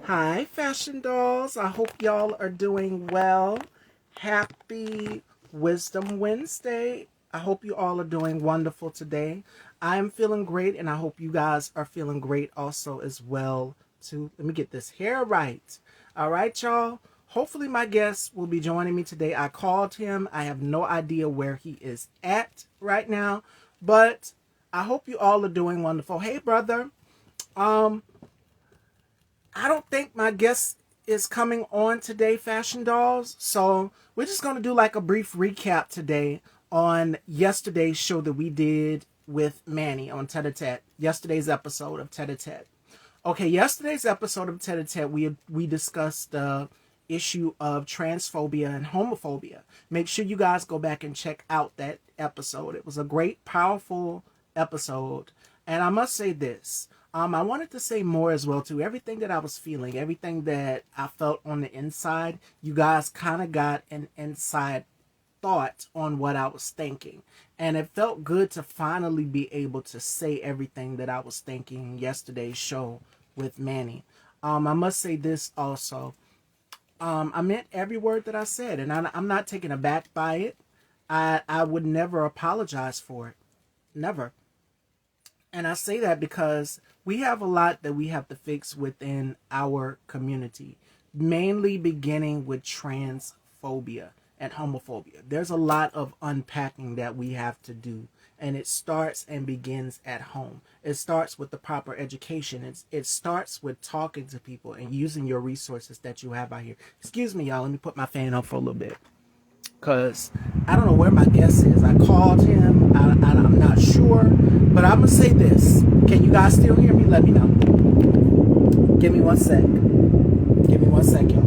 Hi, fashion dolls. I hope y'all are doing well. Happy Wisdom Wednesday. I hope you all are doing wonderful today. I am feeling great, and I hope you guys are feeling great also as well. Too. Let me get this hair right. All right, y'all. Hopefully, my guest will be joining me today. I called him. I have no idea where he is at right now, but I hope you all are doing wonderful. Hey, brother. Um, I don't think my guest is coming on today, Fashion Dolls. So we're just going to do like a brief recap today on yesterday's show that we did with Manny on Tete a Tete. Yesterday's episode of Tete a Tete. Okay, yesterday's episode of Tete a Tete, we discussed the issue of transphobia and homophobia. Make sure you guys go back and check out that episode. It was a great, powerful episode. And I must say this. I wanted to say more as well too. Everything that I was feeling, everything that I felt on the inside, you guys kind of got an inside thought on what I was thinking. And it felt good to finally be able to say everything that I was thinking in yesterday's show with Manny. I must say this also. I meant every word that I said, and I'm not taken aback by it. I would never apologize for it. Never. And I say that because we have a lot that we have to fix within our community, mainly beginning with transphobia and homophobia. There's a lot of unpacking that we have to do, and it starts and begins at home. It starts with the proper education. It starts with talking to people and using your resources that you have out here. Excuse me, y'all. Let me put my fan up for a little bit because I don't know where my guest is. I called him. I'm not sure, but I'm gonna say this. Can you guys still hear me? Let me know. Give me one sec. Give me one sec, y'all.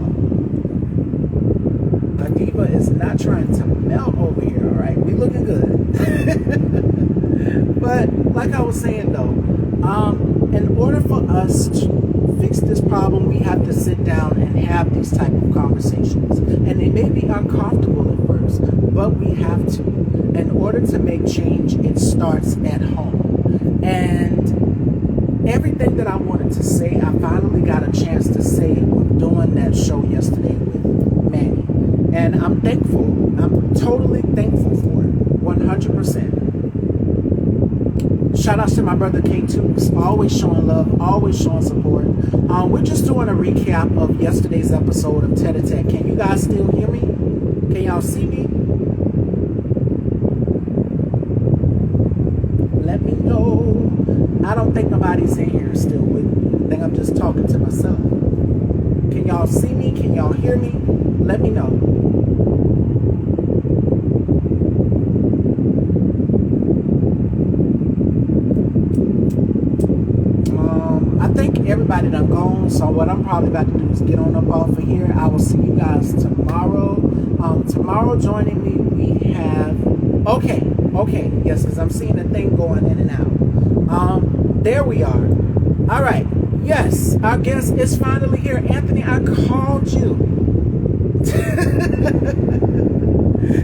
My diva is not trying to melt over here. All right, we looking good. But like I was saying though, in order for us to fix this problem, we have to sit down and have these type of conversations. And they may be uncomfortable at first, but we have to. In order to make change, it starts at home. And everything that I wanted to say, I finally got a chance to say doing that show yesterday with Manny. And I'm thankful. I'm totally thankful for it. 100%. Shout outs to my brother K2, always showing love, always showing support. We're just doing a recap of yesterday's episode of Tete a Tete. Can you guys still hear me? Can y'all see me? Let me know. I don't think nobody's in here still with me. I think I'm just talking to myself. Can y'all see me? Can y'all hear me? Let me know. I think everybody done gone, so what I'm probably about to do is get on up off of here. I will see you guys tomorrow. Tomorrow joining me, we have... Okay, yes, because I'm seeing the thing going in and out. There we are. All right, yes, our guest is finally here. Anthony, I called you.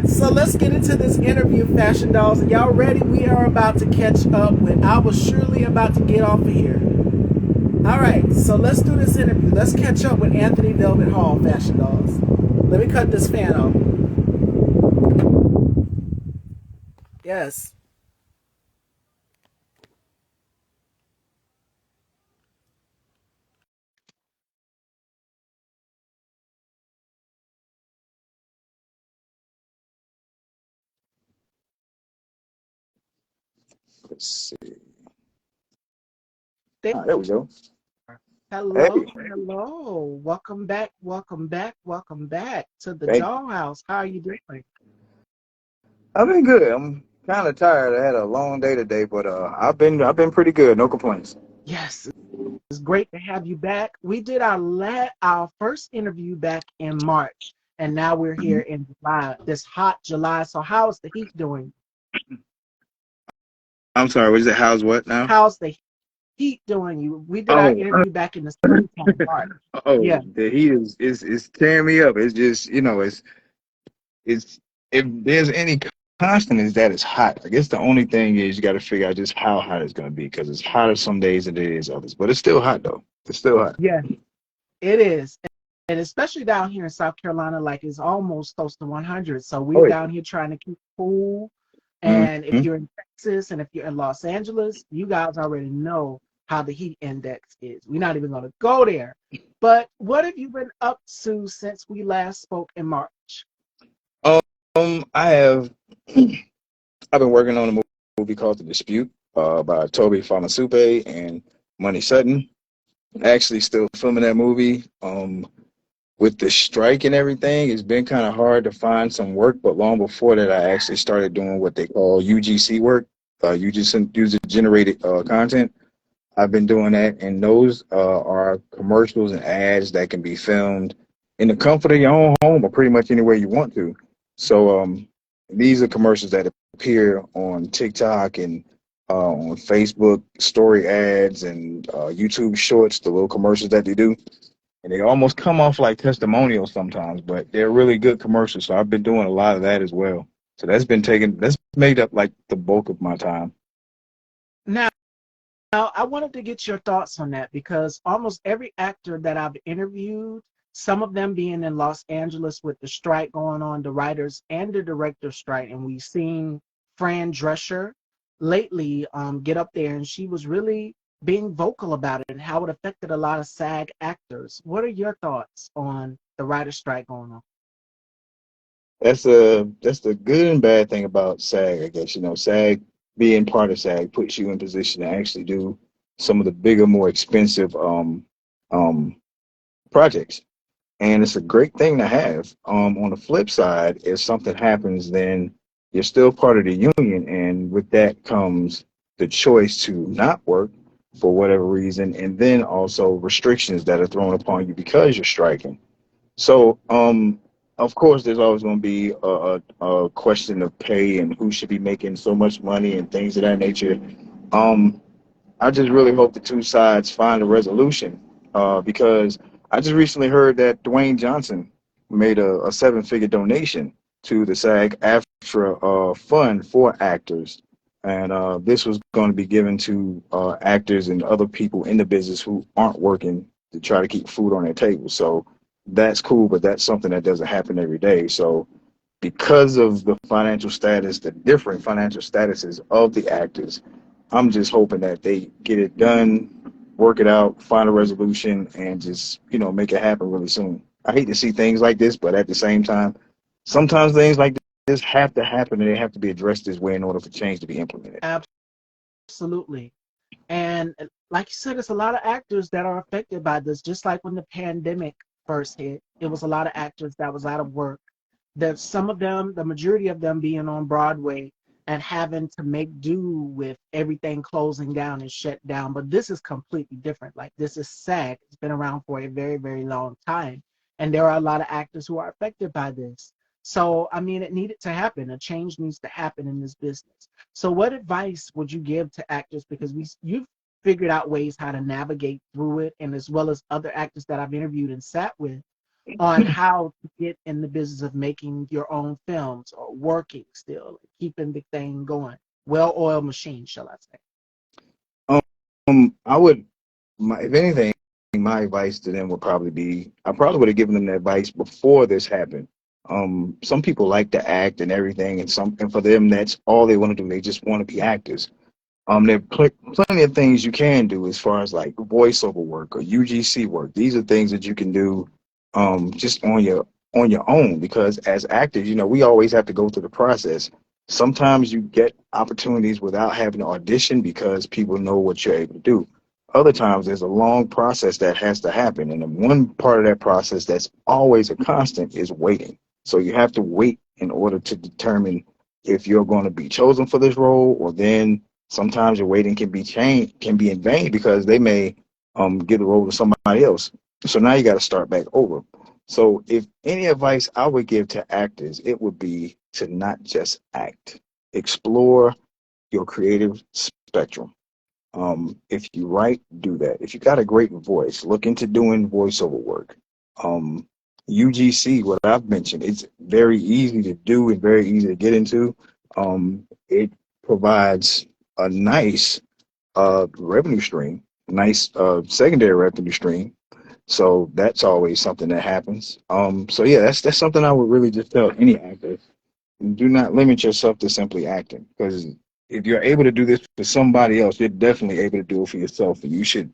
So let's get into this interview, Fashion Dolls. Y'all ready? We are about to catch up with... I was surely about to get off of here. All right, so let's do this interview. Let's catch up with Anthony Velvet Hall, Fashion Dolls. Let me cut this fan off. Yes. Let's see. There There we go. Hey, Hello, hello. Welcome back, welcome back, welcome back to the thank you. dollhouse. How are you doing? I've been good. I'm kind of tired. I had a long day today, but I've been pretty good. No complaints. Yes, it's great to have you back. We did our first interview back in March, and now we're here Mhm. in July, this hot July. So how's the heat doing? I'm sorry. Was it how's what now? How's the heat doing? We did our Oh, interview back in the springtime, March. oh, Yeah. the heat is tearing me up. It's just it's if there's any constant is that it's hot. I guess the only thing is you got to figure out just how hot it's gonna be because it's hotter some days than it is others. But it's still hot though. It's still hot. Yeah. It is. And especially down here in South Carolina, like it's almost close to 100. So we're Oh yeah. down here trying to keep cool. And if Hmm. you're in Texas and if you're in Los Angeles, you guys already know how the heat index is. We're not even going to go there. But what have you been up to since we last spoke in March? I have. I've been working on a movie called The Dispute by Toby Famasupe and Money Sutton. Actually, still filming that movie. With the strike and everything, it's been kind of hard to find some work. But long before that, I actually started doing what they call UGC work, user generated content. I've been doing that, and those are commercials and ads that can be filmed in the comfort of your own home or pretty much anywhere you want to. So these are commercials that appear on TikTok and on Facebook story ads and YouTube Shorts, the little commercials that they do, and they almost come off like testimonials sometimes, but they're really good commercials. So I've been doing a lot of that as well. So that's made up like the bulk of my time. Now, I wanted to get your thoughts on that because almost every actor that I've interviewed, some of them being in Los Angeles with the strike going on, the writers and the director strike, and we've seen Fran Drescher lately get up there, and she was really being vocal about it and how it affected a lot of SAG actors. What are your thoughts on the writer strike going on? That's the good and bad thing about SAG, I guess. SAG being part of SAG puts you in position to actually do some of the bigger, more expensive um projects. And it's a great thing to have. On the flip side, if something happens, then you're still part of the union, and with that comes the choice to not work for whatever reason, and then also restrictions that are thrown upon you because you're striking. So, of course, there's always going to be a question of pay and who should be making so much money and things of that nature. Um, I just really hope the two sides find a resolution because I just recently heard that Dwayne Johnson made a seven-figure donation to the SAG-AFTRA fund for actors, and this was going to be given to actors and other people in the business who aren't working to try to keep food on their table. So that's cool, but that's something that doesn't happen every day. So because of the financial status, the different financial statuses of the actors, I'm just hoping that they get it done, work it out, find a resolution, and just make it happen really soon. I hate to see things like this, but at the same time, sometimes things like this have to happen and they have to be addressed this way in order for change to be implemented. Absolutely. And like you said, it's a lot of actors that are affected by this. Just like when the pandemic first hit, it was a lot of actors that was out of work. That some of them, the majority of them being on Broadway and having to make do with everything closing down and shut down. But this is completely different. Like this is SAG. It's been around for a very, very long time. And there are a lot of actors who are affected by this. So, I mean, it needed to happen. A change needs to happen in this business. So, what advice would you give to actors? Because you've figured out ways how to navigate through it, and as well as other actors that I've interviewed and sat with on how to get in the business of making your own films or working still, keeping the thing going. Well-oiled machine, shall I say? I would, if anything, my advice to them would probably be I probably would have given them the advice before this happened. Some people like to act and everything, and for them, that's all they want to do. They just want to be actors. There are plenty of things you can do as far as like voiceover work or UGC work. These are things that you can do just on your own because as actors, we always have to go through the process. Sometimes you get opportunities without having to audition because people know what you're able to do. Other times there's a long process that has to happen. And then one part of that process that's always a constant is waiting. So you have to wait in order to determine if you're going to be chosen for this role, or then sometimes your waiting can be in vain because they may give the role to somebody else. So now you got to start back over. So if any advice I would give to actors, it would be to not just act. Explore your creative spectrum. If you write, do that. If you got a great voice, look into doing voiceover work. Um, UGC, what I've mentioned, it's very easy to do and very easy to get into. It provides a nice revenue stream, nice secondary revenue stream. So that's always something that happens. So yeah, that's something I would really just tell any actor: do not limit yourself to simply acting, because if you're able to do this for somebody else, you're definitely able to do it for yourself, and you should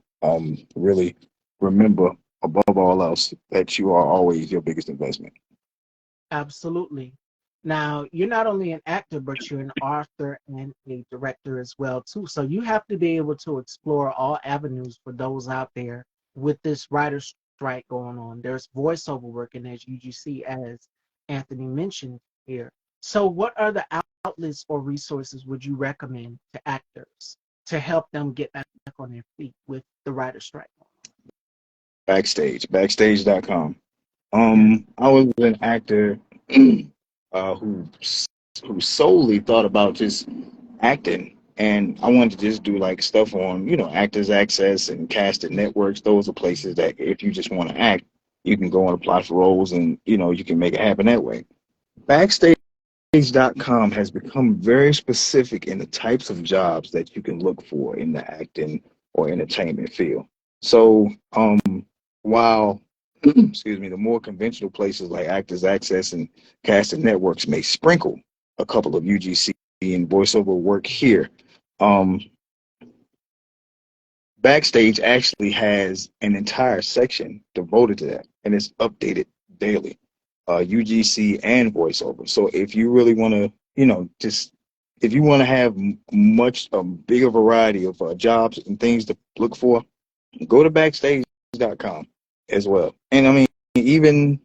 really remember above all else that you are always your biggest investment. Absolutely. Now, you're not only an actor, but you're an author and a director as well too. So you have to be able to explore all avenues for those out there with this writer's strike going on. There's voiceover work, and as UGC, as Anthony mentioned here. So, what are the outlets or resources would you recommend to actors to help them get back on their feet with the writer's strike? Backstage.com. Yeah. I was an actor who solely thought about just acting, and I wanted to just do like stuff on Actors Access and casted networks. Those are places that if you just want to act, you can go and apply for roles, and you can make it happen that way. Backstage.com has become very specific in the types of jobs that you can look for in the acting or entertainment field. So, while excuse me, the more conventional places like Actors Access and casting networks may sprinkle a couple of UGC and voiceover work here, um, Backstage actually has an entire section devoted to that, and it's updated daily, UGC and voiceover. So if you really want to, just if you want to have much a bigger variety of jobs and things to look for, go to backstage.com as well. And I mean, even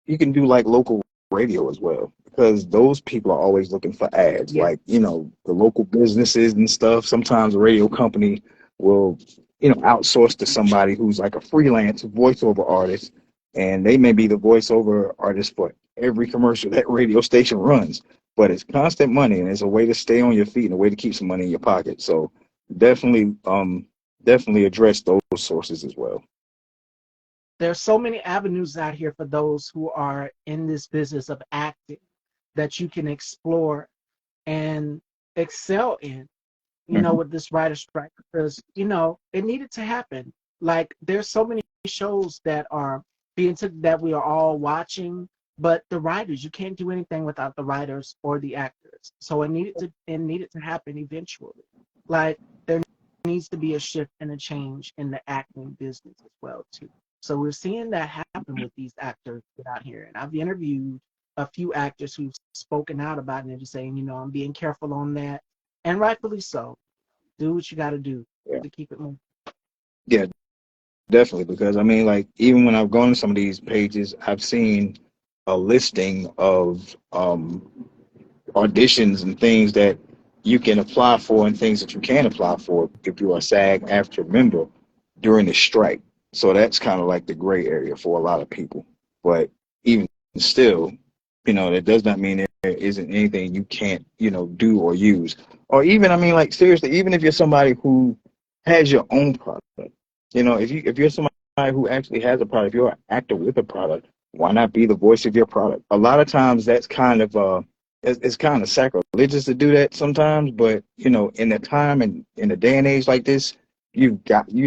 you can do like local radio as well, because those people are always looking for ads, Yeah. like the local businesses and stuff. Sometimes a radio company will outsource to somebody who's like a freelance voiceover artist, and they may be the voiceover artist for every commercial that radio station runs, but it's constant money, and it's a way to stay on your feet and a way to keep some money in your pocket. So definitely definitely address those sources as well. There's so many avenues out here for those who are in this business of acting that you can explore and excel in, Mhm. with this writer strike, because, it needed to happen. Like, there's so many shows that are that we are all watching, but the writers, you can't do anything without the writers or the actors. So it needed to happen eventually. Like, there needs to be a shift and a change in the acting business as well too. So we're seeing that happen with these actors out here. And I've interviewed a few actors who've spoken out about it and just saying, I'm being careful on that. And rightfully so. Do what you got to do Yeah. to keep it moving. Yeah, definitely, because I mean, like, even when I've gone to some of these pages, I've seen a listing of auditions and things that you can apply for and things that you can apply for if you're a SAG after member during the strike. So that's kind of like the gray area for a lot of people. But even still, that does not mean there isn't anything you can't, do or use. Or even, I mean, like, seriously, even if you're somebody who has your own product, if you're somebody who actually has a product, if you're an actor with a product, why not be the voice of your product? A lot of times that's kind of it's kind of sacrilegious to do that sometimes, but in the time and in a day and age like this, you've got, you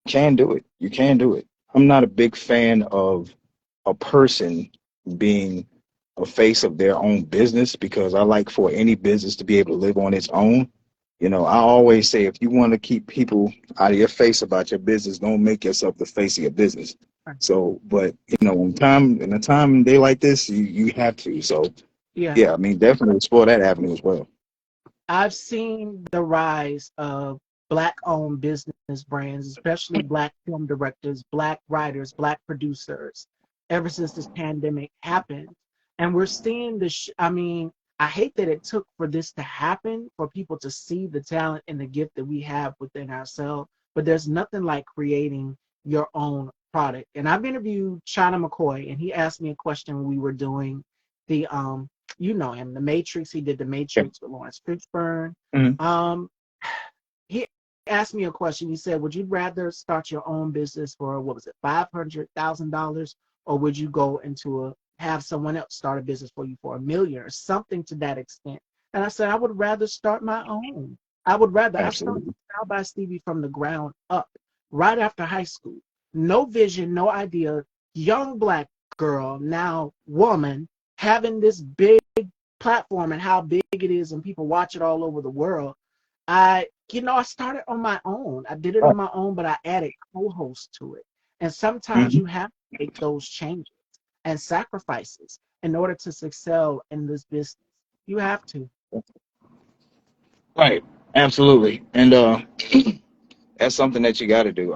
can do it. You can do it. I'm not a big fan of a person being a face of their own business, because I like for any business to be able to live on its own. I always say, if you want to keep people out of your face about your business, don't make yourself the face of your business. So, but in a time and day like this, you have to. So Yeah. yeah, I mean, definitely explore that avenue as well. I've seen the rise of Black owned business brands, especially Black film directors, Black writers, Black producers, ever since this pandemic happened. And we're seeing this. I mean, I hate that it took for this to happen, for people to see the talent and the gift that we have within ourselves. But there's nothing like creating your own product. And I've interviewed China McCoy, and he asked me a question when we were doing the you know him, The Matrix. He did The Yeah. Matrix with Lawrence Fishburne. Mhm. Um, he asked me a question. He said, "Would you rather start your own business for what was it, $500,000, or would you go into have someone else start a business for you for $1 million or something to that extent?" And I said, "I would rather start my own. I would rather. I started Absolutely. Style by Stevie from the ground up right after high school. no vision, no idea, young black girl, now woman, having this big platform and how big it is and people watch it all over the world. I started on my own. I did it on Right. my own, but I added co-hosts to it. And sometimes Mhm. you have to make those changes and sacrifices in order to excel in this business. You have to. Right. Absolutely. And that's something that you got to do.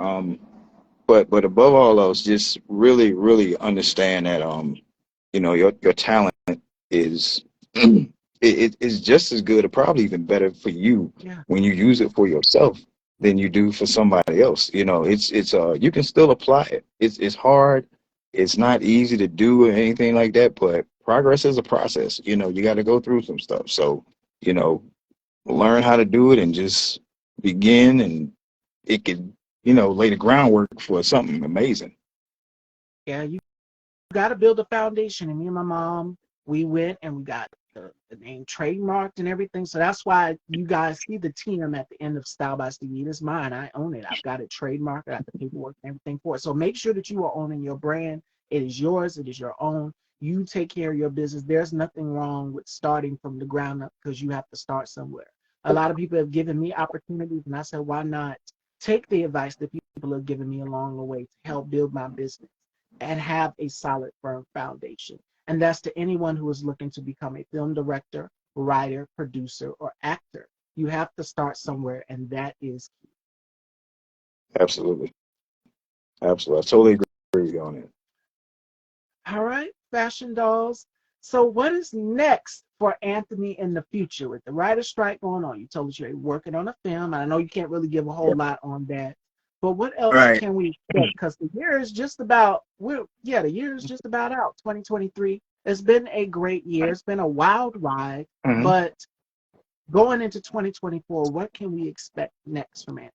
But above all else, just really, really understand that your talent is it is just as good or probably even better for you Yeah. when you use it for yourself than you do for somebody else. It's you can still apply it. It's hard. It's not easy to do or anything like that, but progress is a process. You got to go through some stuff. So, you know, learn how to do it and just begin, and it could, lay the groundwork for something amazing. Yeah, you got to build a foundation. And me and my mom, we went and we got the name trademarked and everything. So that's why you guys see the TM at the end of Style by Stevie. It is mine. I own it. I've got it trademarked. I got the paperwork and everything for it. So make sure that you are owning your brand. It is yours. It is your own. You take care of your business. There's nothing wrong with starting from the ground up because you have to start somewhere. A lot of people have given me opportunities, and I said, why not take the advice that people have given me along the way to help build my business and have a solid, firm foundation. And that's to anyone who is looking to become a film director, writer, producer, or actor. You have to start somewhere, and that is Absolutely. Absolutely. I totally agree with you on it. all right, fashion dolls. So, what is next for Anthony in the future with the writer's strike going on? You told us you're working on a film, and I know you can't really give a whole lot on that. But what else Right. can we expect? Because the year is just about, the year is just about out. 2023. It's been a great year. It's been a wild ride, Mhm. but going into 2024, what can we expect next from Anthony?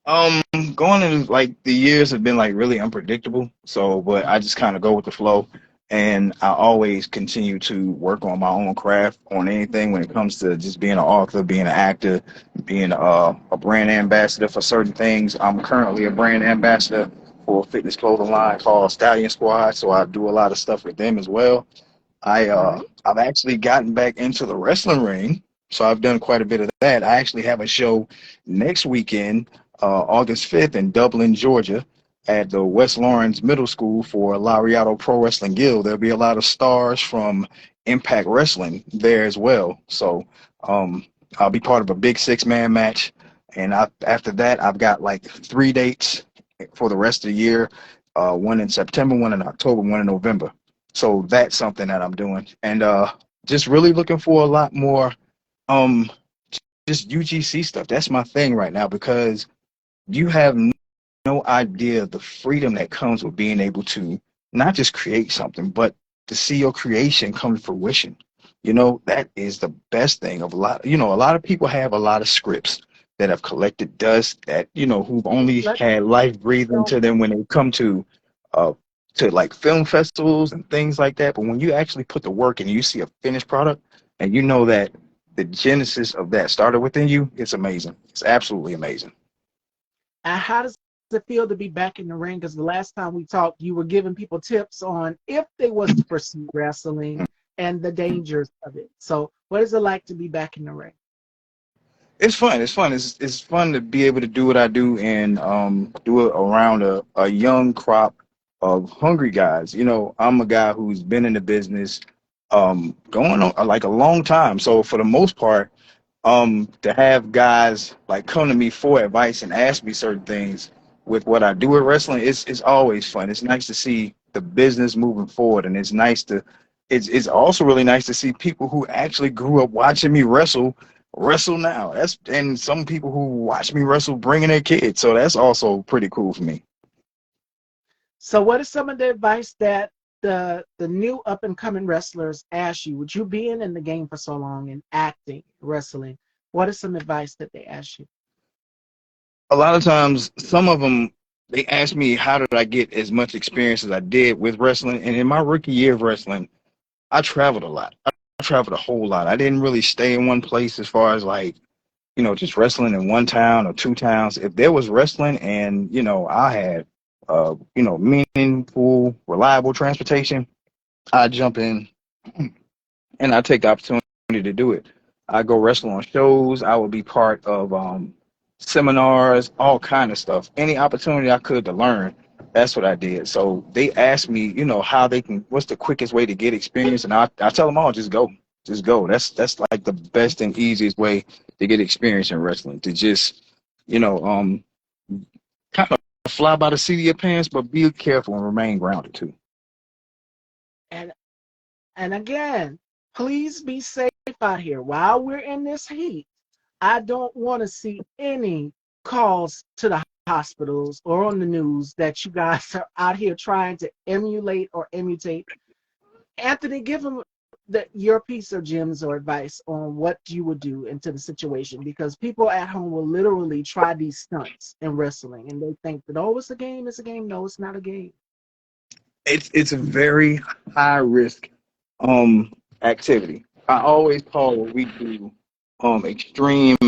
Um, Going into like the years have been like really unpredictable. So, but I just kind of go with the flow, and I always continue to work on my own craft on anything when it comes to just being an author, being an actor, being a brand ambassador for certain things. I'm currently a brand ambassador for a fitness clothing line called Stallion Squad, so I do a lot of stuff with them as well. Nice. I've actually gotten back into the wrestling ring, so I've done quite a bit of that. I actually have a show next weekend, August 5th in Dublin, Georgia, at the West Lawrence Middle School for Lariato Pro Wrestling Guild. There'll be a lot of stars from Impact Wrestling there as well. So um, I'll be part of a big six-man match, and after that, I've got like 3 dates for the rest of the year. One in September, one in October, one in November. So that's something that I'm doing, and just really looking for a lot more um just UGC stuff. That's my thing right now because you have no idea the freedom that comes with being able to not just create something, but to see your creation come to fruition. That is the best thing of a lot. A lot of people have a lot of scripts that have collected dust that, who've only Let had life breathed film into them when they come uh to like film festivals and things like that. But when you actually put the work and you see a finished product and you know that the genesis of that started within you, it's amazing. It's absolutely amazing. And how does it feel to be back in the ring? Because the last time we talked, you were giving people tips on if they was to pursue wrestling and the dangers of it. So, what is it like to be back in the ring? It's fun. It's fun. It's fun to be able to do what I do and do it around a young crop of hungry guys. I'm a guy who's been in the business going on like a long time. So for the most part, to have guys like come to me for advice and ask me certain things with what I do with wrestling, it's always fun. It's nice to see the business moving forward, and it's also really nice to see people who actually grew up watching me wrestle now. And some people who watch me wrestle bringing their kids, so that's also pretty cool for me. So, what is some of the advice that the new up and coming wrestlers ask you? Would you being in the game for so long and acting, wrestling? What is some advice that they ask you? A lot of times, some of them they ask me how did I get as much experience as I did with wrestling, and in my rookie year of wrestling, I traveled a lot. I traveled a whole lot. I didn't really stay in one place as far as like, just wrestling in one town or two towns. If there was wrestling and, I had meaningful, reliable transportation, I jump in and I take the opportunity to do it. I go wrestle on shows. I would be part of seminars, all kind of stuff. Any opportunity I could to learn, that's what I did. So they asked me, how they can, what's the quickest way to get experience, and I tell them all, just go. That's like the best and easiest way to get experience in wrestling. To just, you know, um, kind of fly by the seat of your pants, but be careful and remain grounded too. And and again, please be safe out here. While we're in this heat, I don't want to see any calls to the hospitals or on the news that you guys are out here trying to emulate or imitate. Anthony, give them your piece of gems or advice on what you would do into the situation, because people at home will literally try these stunts in wrestling and they think that, oh, it's a game, it's a game. No, it's not a game. It's a very high risk activity. I always call what we do extreme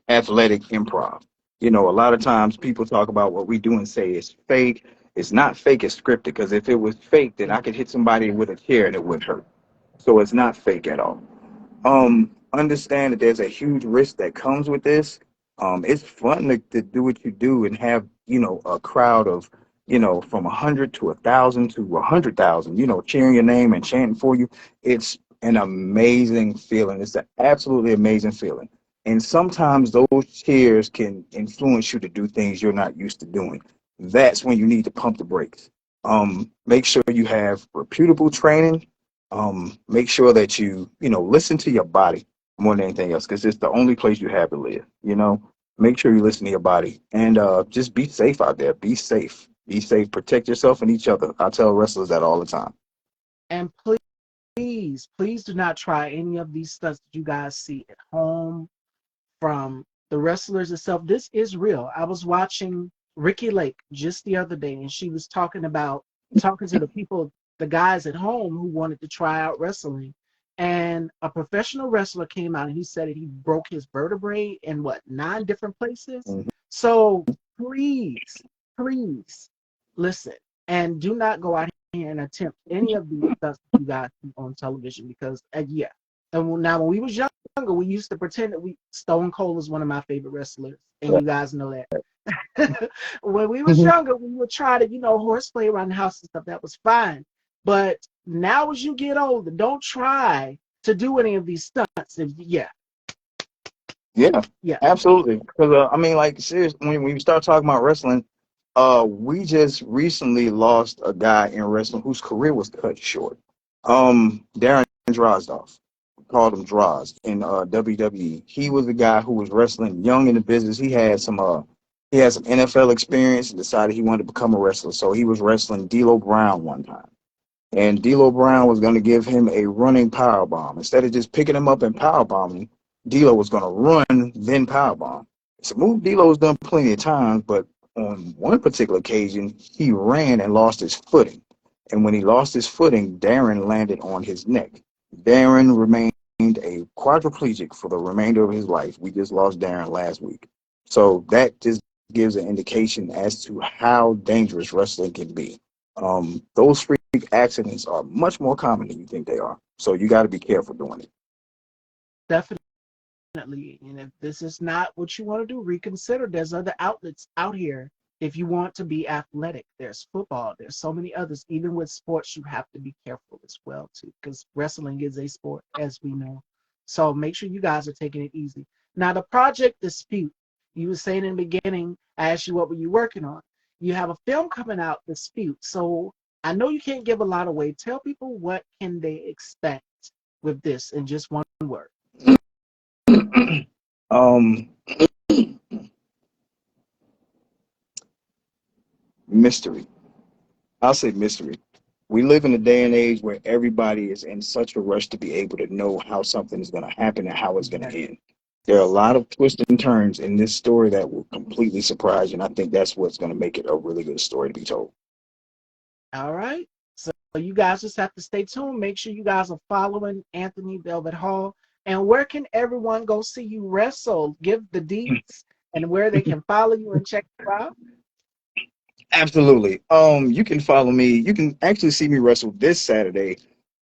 athletic improv. A lot of times people talk about what we do and say it's fake. It's not fake, it's scripted, because if it was fake, then I could hit somebody with a chair and it would hurt. So it's not fake at all. Understand that there's a huge risk that comes with this. It's fun to do what you do and have, a crowd of, from 100 to 1,000 to 100,000, cheering your name and chanting for you. It's an amazing feeling. It's an absolutely amazing feeling. And sometimes those cheers can influence you to do things you're not used to doing. That's when you need to pump the brakes. Make sure you have reputable training. Make sure that you listen to your body more than anything else, because it's the only place you have to live. Make sure you listen to your body, and just be safe out there. Be safe, protect yourself and each other. I tell wrestlers that all the time. And please do not try any of these stunts that you guys see at home from the wrestlers itself. This is real. I was watching Ricky Lake just the other day, and she was talking to the people, the guys at home who wanted to try out wrestling. And a professional wrestler came out and he said that he broke his vertebrae in what, 9 different places. Mhm. So please, please listen and do not go out here and attempt any of these stuff that you guys see on television, because yeah. And now when we was younger, we used to pretend that we Stone Cold is one of my favorite wrestlers, and you guys know that. When we was younger, we would try to, horseplay around the house and stuff. That was fine. But now as you get older, don't try to do any of these stunts. Yeah, Yeah, yeah, absolutely. Because I mean, like, seriously, when we start talking about wrestling, we just recently lost a guy in wrestling whose career was cut short. Darren Drozdov, we called him Droz in WWE. He was a guy who was wrestling young in the business. He had some NFL experience and decided he wanted to become a wrestler. So he was wrestling D'Lo Brown one time, and D'Lo Brown was going to give him a running power bomb. Instead of just picking him up and power bombing, D'Lo was going to run, then power bomb. It's a move D'Lo's done plenty of times, but on one particular occasion, he ran and lost his footing. And when he lost his footing, Darren landed on his neck. Darren remained a quadriplegic for the remainder of his life. We just lost Darren last week. So that just gives an indication as to how dangerous wrestling can be. Those freak accidents are much more common than you think they are. So you got to be careful doing it. definitely. And if this is not what you want to do, reconsider. There's other outlets out here. If you want to be athletic, there's football. There's so many others. Even with sports, you have to be careful as well too, because wrestling is a sport, as we know. So make sure you guys are taking it easy. Now, the project dispute. You were saying in the beginning, I asked you what were you working on. You have a film coming out, Dispute. So I know you can't give a lot away. Tell people what can they expect with this in just one word. um, Mystery. I'll say mystery. We live in a day and age where everybody is in such a rush to be able to know how something is going to happen and how it's going to end. There are a lot of twists and turns in this story that will completely surprise you, and I think that's what's going to make it a really good story to be told. All right. So you guys just have to stay tuned. Make sure you guys are following Anthony Velvet Hall. And where can everyone go see you wrestle? Give the deets and where they can follow you and check you out. Absolutely. You can follow me. You can actually see me wrestle this Saturday,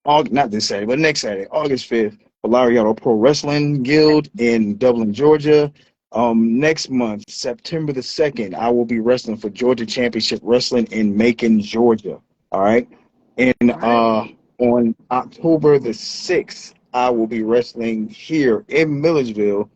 not this Saturday, but next Saturday, August 5th, for Lariato Pro Wrestling Guild in Dublin, Georgia. Next month, September the 2nd, I will be wrestling for Georgia Championship Wrestling in Macon, Georgia. All right. And All right. on October the 6th, I will be wrestling here in Milledgeville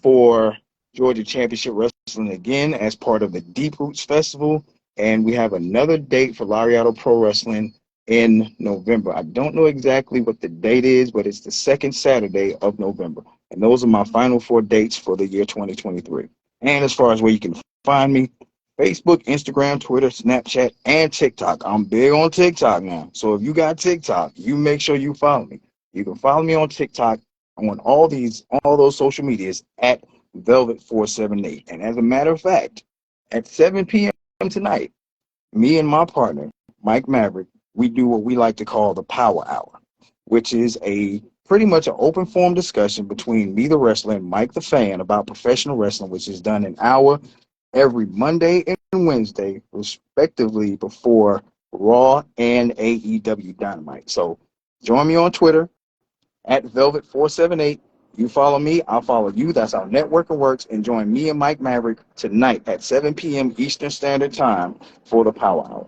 for Georgia Championship Wrestling again as part of the Deep Roots Festival. And we have another date for Lariato Pro Wrestling in November. I don't know exactly what the date is, but it's the second Saturday of November. And those are my final four dates for the year 2023. And as far as where you can find me, Facebook, Instagram, Twitter, Snapchat, and TikTok. I'm big on TikTok now. So if you got TikTok, you make sure you follow me. You can follow me on TikTok on all those social medias at Velvet478. And as a matter of fact, at 7 p.m. tonight, me and my partner, Mike Maverick, we do what we like to call the Power Hour, which is a pretty much an open form discussion between me, the wrestler, and Mike, the fan, about professional wrestling, which is done an hour every Monday and Wednesday, respectively, before Raw and AEW Dynamite. So join me on Twitter at Velvet478. You follow me, I'll follow you. That's how networking works. And join me and Mike Maverick tonight at 7 p.m. Eastern Standard Time for the Power Hour.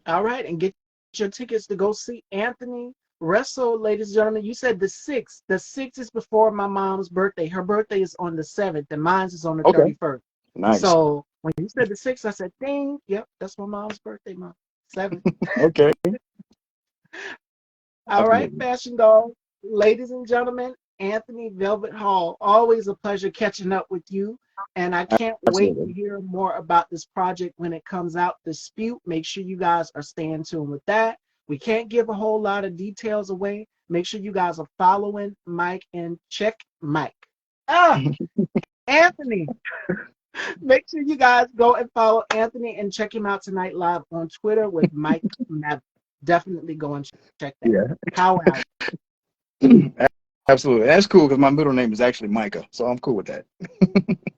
All right. And get your tickets to go see Anthony wrestle, ladies and gentlemen. You said the 6th. The 6th is before my mom's birthday. Her birthday is on the 7th, and mine's is on the Okay, 31st. nice. So when you said the 6th, I said, ding. Yep, that's my mom's birthday, mom. 7th. Okay, All right, absolutely. Fashion Doll. Ladies and gentlemen, Anthony Velvet Hall. Always a pleasure catching up with you. And I can't wait to Absolutely. hear more about this project when it comes out. Dispute. Make sure you guys are staying tuned with that. We can't give a whole lot of details away. Make sure you guys are following Mike and check Mike. Ah, Anthony. Make sure you guys go and follow Anthony and check him out tonight live on Twitter with Mike Maverick. Definitely go and check that. Yeah, Power Hour. absolutely. That's cool because my middle name is actually Micah, so I'm cool with that.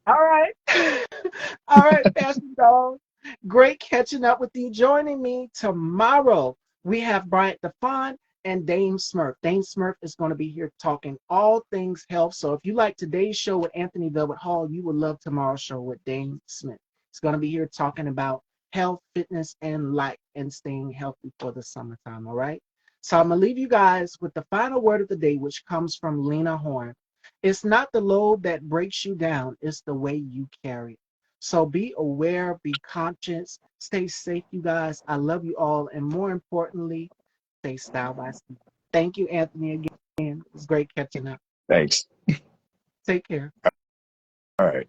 All right. All right, Fashion Dog. Great catching up with you. Joining me tomorrow, we have Bryant DeFon and Dame Smurf. Dame Smurf is going to be here talking all things health. So if you like today's show with Anthony Velvet Hall, you will love tomorrow's show with Dame Smith. He's going to be here talking about health, fitness, and life and staying healthy for the summertime. All right. So I'm going to leave you guys with the final word of the day, which comes from Lena Horne. It's not the load that breaks you down, it's the way you carry it. So be aware, be conscious, stay safe, you guys. I love you all. And more importantly, stay style by style. Thank you, Anthony, again. It's great catching up. Thanks. Take care. All right.